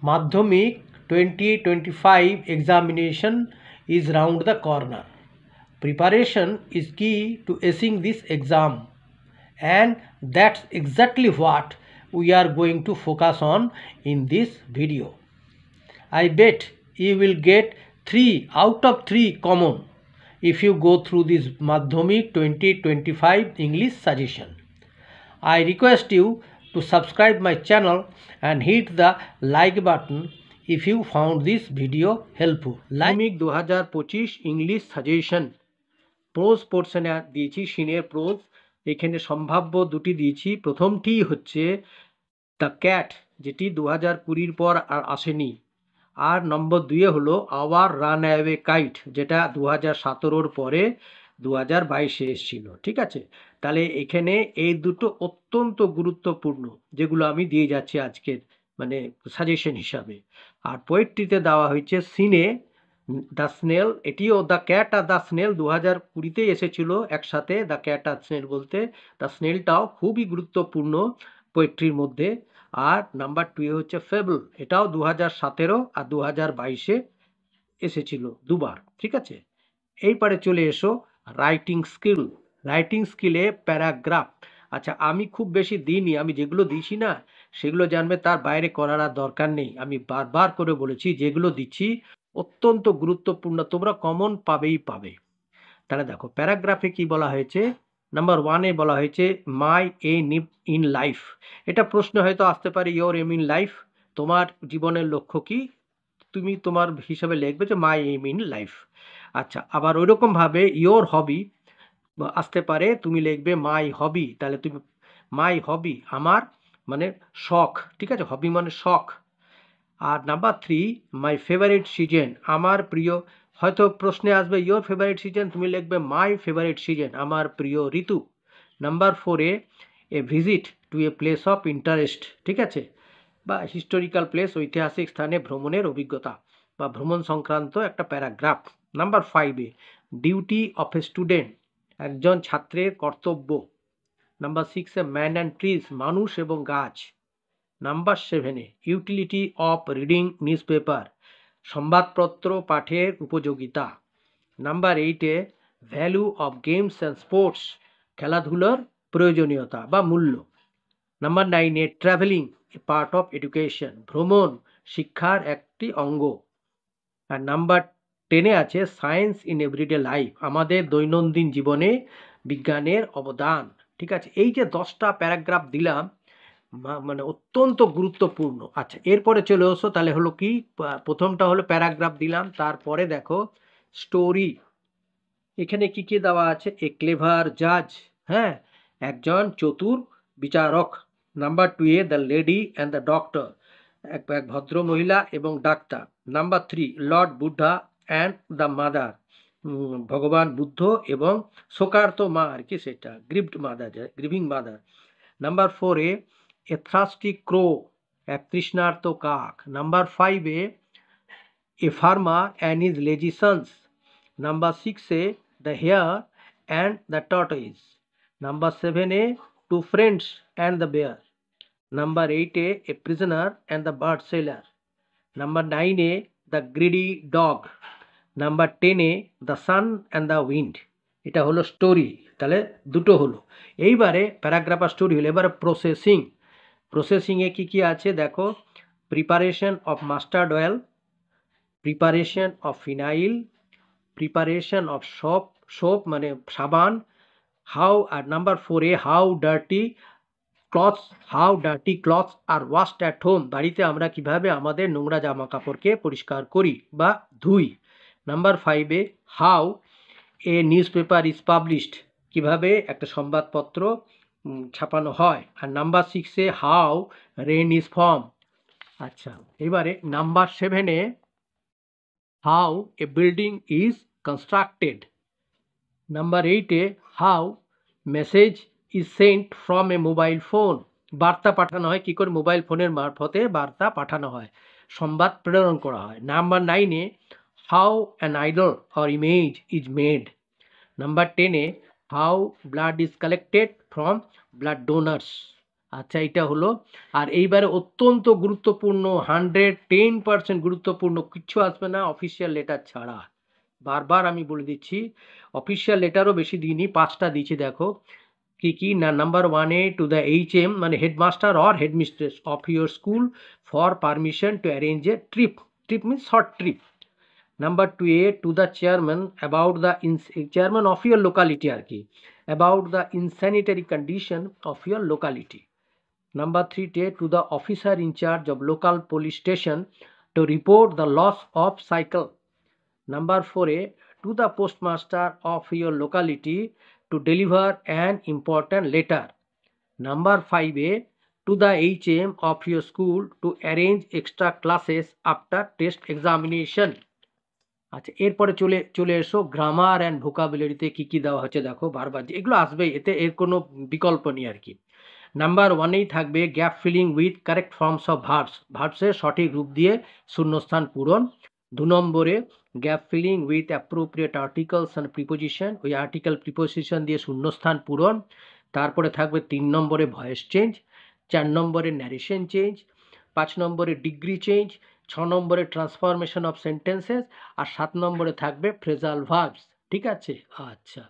Madhyamik 2025 examination is round the corner. Preparation is key to acing this exam, and that's exactly what we are going to focus on in this video. I bet you will get 3 out of 3 common if you go through this Madhyamik 2025 English suggestion. I request you to subscribe my channel and hit the like button if you found this video helpful. Madhyamik 2025 English suggestion prose পোর্শনে দিয়েছি সিনের pros. এখানে সম্ভাব্য দুটি দিয়েছি। প্রথমটি হচ্ছে the cat, যেটি 2020 পর আর আসেনি। আর নম্বর 2 হলো আওয়ার রান অ্যাওয়ে কাইট, যেটা 2017 পরে 2022 এসেছিল। ঠিক আছে, তাহলে এখানে এই দুটো অত্যন্ত গুরুত্বপূর্ণ, যেগুলো আমি দিয়ে যাচ্ছি আজকের মানে সাজেশন হিসাবে। আর পোয়েট্রিতে দেওয়া হয়েছে সিনে দ্য স্নেল, এটিও the cat are the snail 2020 এসেছিল একসাথে। দ্য ক্যাট আর স্নেল বলতে দ্য স্নেলটাও খুবই গুরুত্বপূর্ণ পোয়েট্রির মধ্যে। আর নাম্বার 2 হচ্ছে ফেবল, এটাও 2017 আর 2022 এসেছিল দুবার। ঠিক আছে, এইবারে চলে এসো রাইটিং স্কিল। রাইটিং স্কিলে প্যারাগ্রাফ। আচ্ছা, আমি খুব বেশি দিইনি, আমি যেগুলো দিছি না সেগুলো জানবে, তার বাইরে করার আর দরকার নেই। আমি বারবার করে বলেছি যেগুলো দিচ্ছি অত্যন্ত গুরুত্বপূর্ণ, তোমরা কমন পাবেই পাবে। তাহলে দেখো প্যারাগ্রাফে কি বলা হয়েছে। নাম্বার 1-এ বলা হয়েছে মাই এম ইন লাইফ। এটা প্রশ্ন হয়তো আসতে পারে, ইয়োর এম ইন লাইফ, তোমার জীবনের লক্ষ্য কি, তুমি তোমার হিসাবে লিখবে যে মাই এম ইন লাইফ। আচ্ছা, আবার ওইরকমভাবে ইয়োর হবি আসতে পারে, তুমি লিখবে মাই হবি। তাহলে তুমি মাই হবি আমার মানে শখ। ঠিক আছে, হবি মানে শখ। আর নাম্বার 3 মাই ফেভারিট সিজন, আমার প্রিয়। হয়তো প্রশ্নে আসবে ইয়োর ফেভারিট সিজন, তুমি লিখবে মাই ফেভারিট সিজন, আমার প্রিয় ঋতু। নাম্বার 4-এ a visit to a place of interest. ঠিক আছে, বা হিস্টোরিক্যাল প্লেস, ঐতিহাসিক স্থানে ভ্রমণের অভিজ্ঞতা বা ভ্রমণ সংক্রান্ত একটা প্যারাগ্রাফ। নাম্বার 5-এ ডিউটি অফ এ স্টুডেন্ট, একজন ছাত্রের কর্তব্য। নাম্বার 6-এ ম্যান অ্যান্ড ট্রিজ, মানুষ এবং গাছ। নাম্বার 7-এ utility of reading newspaper, সংবাদপত্র পাঠের উপযোগিতা। নাম্বার 8-এ value of games and sports, খেলাধুলার প্রয়োজনীয়তা বা মূল্য। নাম্বার 9-এ travelling a part of education, ভ্রমণ শিক্ষার একটি অঙ্গ। আর নাম্বার 10-এ আছে সায়েন্স ইন এভরিডে লাইফ, আমাদের দৈনন্দিন জীবনে বিজ্ঞানের অবদান। ঠিক আছে, এই যে 10টা প্যারাগ্রাফ দিলাম মানে অত্যন্ত গুরুত্বপূর্ণ। আচ্ছা, এরপরে চলে আসো, তাহলে হলো কি, প্রথমটা হলো প্যারাগ্রাফ দিলাম, তারপরে দেখো স্টোরি। এখানে কি কি দেওয়া আছে, এ ক্লেভার জাজ, হ্যাঁ, একজন চতুর বিচারক। নাম্বার 2-এ the lady and the doctor, এক ভদ্র মহিলা এবং ডাক্তার। Number 3 lord Buddha and the mother, ভগবান বুদ্ধ এবং শোকার্ত মা আর কি, সেটা grieved mother, grieving mother. Number 4-এ এ থ্রাস্টি ক্রো, এক তৃষ্ণার্ত কাক। নাম্বার 5-এ a farmer and his lazy sons. Number 6-এ the hare and the tortoise. Number 7-এ two friends and the bear. Number 8-এ a prisoner and the bird seller. Number 9-এ the greedy dog. Number 10-এ the sun and the wind. এটা হলো story, তাহলে দুটো হলো। এইবারে প্যারাগ্রাফ আর স্টোরি হলো। এবারে প্রসেসিং। প্রসেসিংয়ে কি কি আছে দেখো, preparation of mustard oil, preparation of phenyl, preparation of soap মানে সাবান। হাউ, আর নাম্বার 4-এ how dirty clothes are washed at home, বাড়িতে আমরা কিভাবে আমাদের নোংরা জামা কাপড়কে পরিষ্কার করি বা ধুই। নাম্বার 5-এ how a newspaper is published, কিভাবে একটা সংবাদপত্র ছাপানো হয়। আর নাম্বার 6-এ হাউ রেন ইজ ফর্ম। আচ্ছা, এবারে নাম্বার 7-এ how a building is constructed. Number 8-এ how message is sent from a mobile phone, বার্তা পাঠানো হয় কী করে, মোবাইল ফোনের মারফতে বার্তা পাঠানো হয়, সংবাদ প্রেরণ করা হয়। নাম্বার 9-এ how an idol or image is made. Number 10-এ how blood is collected from blood donors. আচ্ছা, এটা হলো। আর এইবারে অত্যন্ত গুরুত্বপূর্ণ, 110% গুরুত্বপূর্ণ, কিচ্ছু আসবে না অফিসিয়াল লেটার ছাড়া। বারবার আমি বলে দিচ্ছি, অফিসিয়াল লেটারও বেশি দিইনি, 5টা দিয়েছি দেখো। কি না, নাম্বার 1 টু দ্য HM মানে headmaster or headmistress of your school for permission to arrange a trip. Trip means short trip. Number 2 to the chairman about the chairman of your locality আর কি, about the insanitary condition of your locality. Number 3 to the officer in charge of local police station to report the loss of cycle. Number 4 to the postmaster of your locality to deliver an important letter. Number 5 to the HM of your school to arrange extra classes after test examination. আচ্ছা, এরপরে চলে এসো grammar and ভোকাবুলারিতে কি দেওয়া হচ্ছে দেখো। বারবার এগুলো আসবেই, এতে এর কোনো বিকল্প নেই আর কি। নাম্বার 1 থাকবে gap filling with correct forms of verbs, ভার্বসের সঠিক রূপ দিয়ে শূন্যস্থান পূরণ। 2 নম্বরে gap filling with appropriate articles and preposition, ওই আর্টিকেল প্রিপোজিশন দিয়ে শূন্যস্থান পূরণ। তারপরে থাকবে 3 নম্বরে ভয়েস চেঞ্জ, 4 নম্বরে ন্যারেশন চেঞ্জ, 5 নম্বরে ডিগ্রি চেঞ্জ, 6 নম্বরে ট্রান্সফরমেশন অফ সেন্টেন্সেস, আর 7 নম্বরে থাকবে ফ্রেজাল ভার্বস। ঠিক আছে? আচ্ছা।